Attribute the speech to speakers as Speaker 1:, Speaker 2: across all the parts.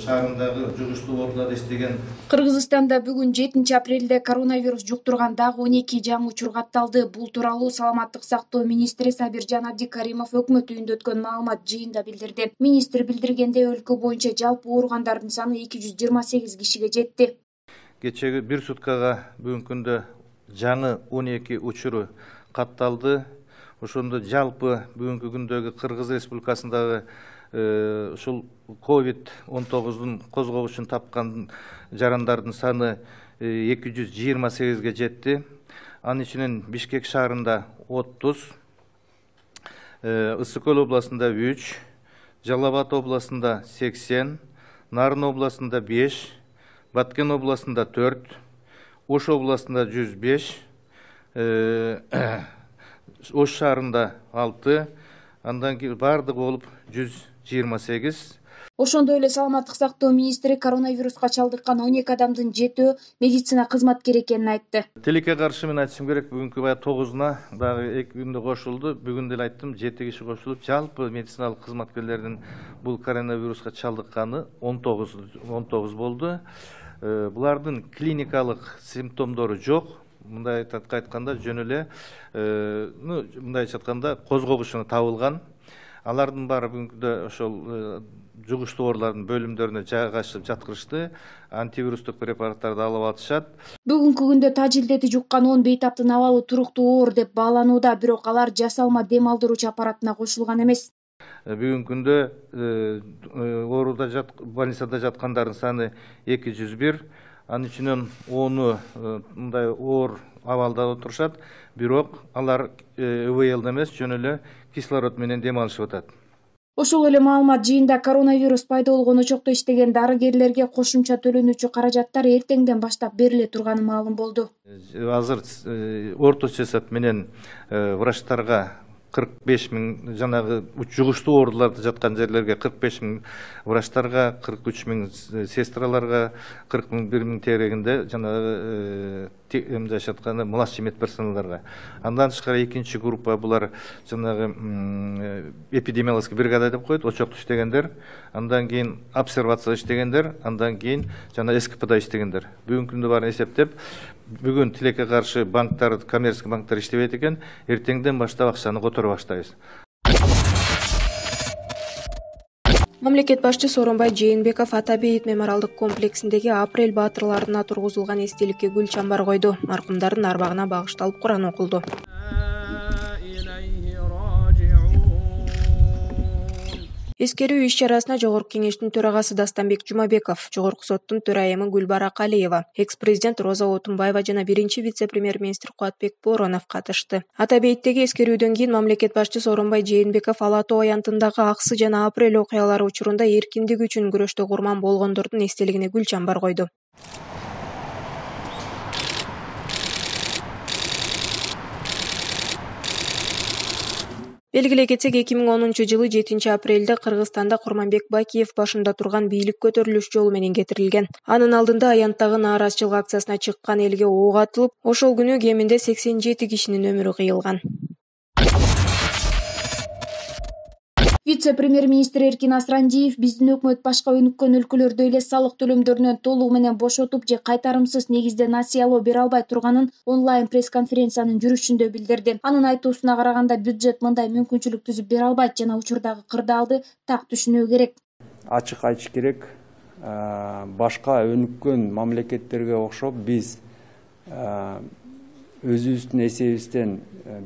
Speaker 1: шаарындагы жугуштуу орундарда иштеген.
Speaker 2: Кыргызстанда бүгүн 7 апрелде коронавирус жуктурган дагы 12 жаңы учур катталды. Бул тууралуу Саламаттык сактоо министри Сабиржан Абдикаримов өкмөт үйүндө өткөн маалымат жыйында билдирди. Министр билдиргендей, өлкө боюнча жалпы ооругандардын саны 228 кишиге жетти.
Speaker 1: Кечеги бир суткага бүгүнкү күндө жаңы 12 учуру катталды. Ошондо жалпы бүгүнкү күндөгү Кыргыз Республикасындагы ушул COVID-19 козгогучун тапкан жарандардын саны 228ге жетти. Анын ичинен Бишкек шаарында 30, Ысык Көл областында 3, Жалал Абад областында 80, Нарын областында 5, Баткен областында 4, Ош областында 105, Ош шаарында 6, андан кийин бардыгы болуп 128.
Speaker 2: Ошондой эле Саламаттык сактоо министри коронавируска чалдыккан 12 адамдын 7-өө медицина кызматкери экенин айтты.
Speaker 1: Тилекке каршы мен айтышым керек, бүгүнкү бая 9-уна дагы 2 күндө кошулду. Бүгүн деле айттым, 7 киши кошулуп, жалпы медициналык кызматкерлердин бул коронавируска чалдыкканы 19 болду. Булардын клиникалык симптомдору жок. Мындай айтканда жөн эле, мындай айтканда козгогучуна табылган. Алардын баары бүгүнкүдө ошол жугуштуу оорулардын бөлүмдөрүнө жайгашып жаткырышты. Антивирустук препараттарды алып атышат.
Speaker 2: Бүгүнкү күндө таж илдети жуккан 10 бейтаптын абалы туруктуу оор деп бааланууда, бирок алар жасалма дем алдыруучу аппаратына кошулган эмес.
Speaker 1: Бүгүнкү күндө ооруда больницада жаткандардын саны 201. Анын ичинен 10-у мындай оор абалда отурушат, бирок алар ИВЛ эмес, жөн эле кислород менен дем алышып атат.
Speaker 2: Ошол эле маалымат жыйында коронавирус пайда болгон очокто иштеген дарыгерлерге кошумча төлөнүүчү каражаттар эртеңден баштап бериле турганы маалым болду.
Speaker 1: Азыр орточо эсеп менен врачтарга 45 000, жанагы жугуштуу ооруларда жаткан жерлерге 45 000 врачтарга, 43 000 сестраларга, 40 000 1 000 терегинде жанагы жашатканы младший медперсоналдарга. Андан тышкары экинчи группа булар жанагы эпидемиологический бригада деп коет, очокто иштегендер, андан кийин обсервация иштегендер, андан кийин жана СКПда иштегендер. Бүгүнкү күндө баарын эсептеп, бүгүн тилекке каршы банктар, коммерческий банктар иштебейт экен, эртеңден баштап акчаны которо баштайбыз.
Speaker 3: Мамлекет башчысы Сооронбай Жээнбеков Ата бейит мемориалдык комплексиндеги апрель баатырларына тургузулган эстеликке гүл чамбар койду. Маркумдардын арбагына багышталып Куран окулду. Эскерүү иш-чарасына Жогорку кеңештин төрагасы Дастанбек Жумабеков, Жогорку соттун төрайымы Гүлбара Калиева, экс-президент Роза Отунбаева жана биринчи вице-премьер-министр Кубатбек Боронов катышты. Ата бейиттеги эскерүүдөн кийин мамлекет башчысы Сооронбай Жээнбеков Ала Тоо аянтындагы Аксы жана Апрель окуялары учурунда эркиндик үчүн күрөштө курман болгондордун эстелигине гүл чамбар койду. Белгилей кетсек, 2010-жылы 7 апрелде Кыргызстанда Курманбек Бакиев башында турган бийлик көтөрүлүш жолу менен кетирилген. Анын алдында аянттагы нааразычылык акциясына чыккан элге ок атылып, ошол күнү кеминде 87 кишинин өмүрү кыйылган.
Speaker 2: Вице-премьер-министр Эркин Асрандиев биздин өкмөт башка өнүккөн өлкөлөрдөй эле салык төлөмдөрүнөн толугу менен бошотуп же кайтарымсыз негизде насыялоо бере албай турганын онлайн пресс-конференциянын жүрүшүндө билдирди. Анын айтуусуна караганда, бюджет мындай мүмкүнчүлүк түзүп бере албайт жана учурдагы кырдаалды так түшүнүү керек.
Speaker 4: Ачык айтыш керек, башка өнүккөн мамлекеттерге окшоп биз өзүбүздүн эсебибизден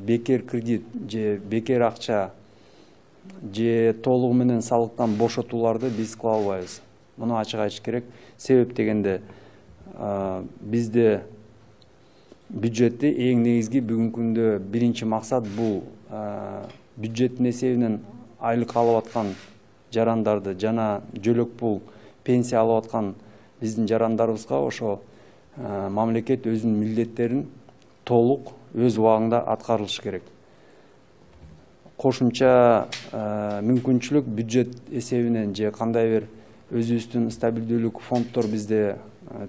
Speaker 4: бекер кредит же бекер акча же толугу менен салыктан бошотууларды биз кыла албайбыз. Муну ачык айтыш керек. Себеп дегенде бизде бюджетти эң негизги бүгүнкү күндө биринчи максат бул бюджеттин эсебинен айлык алып аткан жарандарды жана жөлөк пул пенсия алып аткан биздин жарандарыбызга ошо мамлекет өзүнүн милдеттерин толук өз убагында аткарылышы керек. Кошумча мүмкүнчүлүк бюджет эсебинен же кандай бир өзүбүздүн стабилдүүлүк фонддор бизде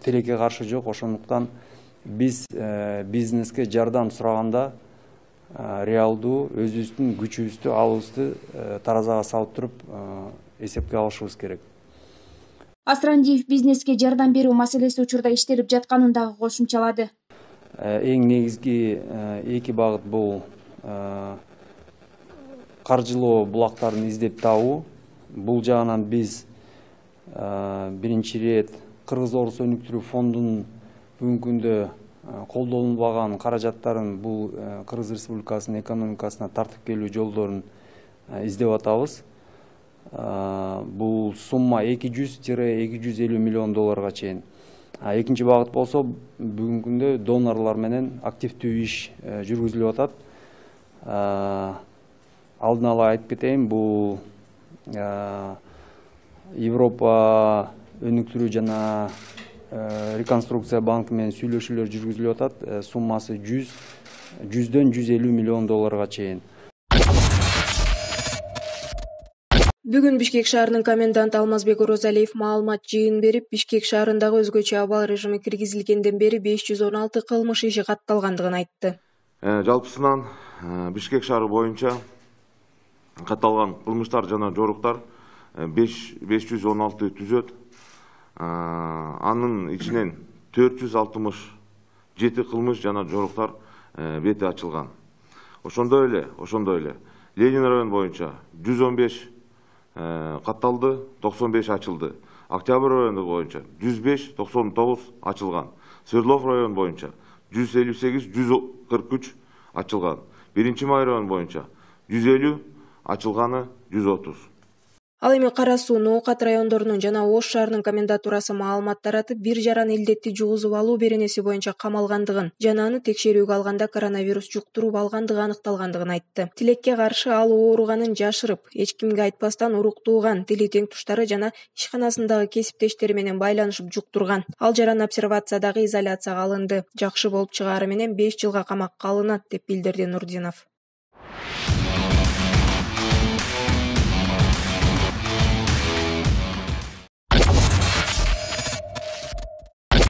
Speaker 4: тилекке каршы жок. Ошондуктан биз бизнеске жардам сураганда реалдуу өзүбүздүн күчүбүздү, алыбызды таразага салып туруп эсепке алышыбыз керек.
Speaker 2: Асрандиев бизнеске жардам берүү маселеси учурда иштелип жатканын дагы кошумчалады.
Speaker 4: Эң негизги эки багыт бул каржылоо булактарын издеп табуу. Бул жагынан биз биринчи ирет Кыргыз Орус өнүктүрүү фондунун бүгүнкү күндө колдонулбаган каражаттарын бул Кыргыз Республикасынын экономикасына тартып келүү жолдорун издеп атабыз. Бул сумма 200–250 миллион долларга чейин. Экинчи багыт болсо бүгүнкү күндө донорлор менен активдүү иш жүргүзүлүп атат. Алдын ала айтып кетейин, бул Европа өнүктүрүү жана реконструкция банкы менен сүйлөшүүлөр жүргүзүлүп атат. Суммасы 100–150 миллион долларга чейин.
Speaker 3: Бүгүн Бишкек шаарынын коменданты Алмазбек Орозалиев маалымат жыйын берип, Бишкек шаарындагы өзгөчө абал режими киргизилгенден бери 516 кылмыш иши катталгандыгын айтты.
Speaker 5: Жалпысынан Бишкек шаары боюнча катталган кылмыштар жана жоруктар 516 түзөт. Анын ичинен 467 кылмыш жана жоруктар бети ачылган. Ошондой эле Ленин район боюнча 115 катталды, 95 ачылды. Октябрь району боюнча 105, 99 ачылган. Свердлов район боюнча 158, 143 ачылган. 1-май район боюнча 150 ачылганы 130.
Speaker 3: Ал эми Кара Суу, Ноокат райондорунун жана Ош шаарынын комендатурасы маалымат таратып, бир жаран илдетти жугузуп алуу беренеси боюнча камалгандыгын жана аны текшерүүгө алганда коронавирус жуктуруп алгандыгы аныкталгандыгын айтты. Тилекке каршы ал ооруганын жашырып, эч кимге айтпастан урук тууган, тили тең туштары жана ишканасындагы кесиптештери менен байланышып жуктурган. Ал жаран обсервациядагы изоляцияга алынды. Жакшы болуп чыгаары менен 5 жылга камакка алынат, деп билдирди Нурдинов.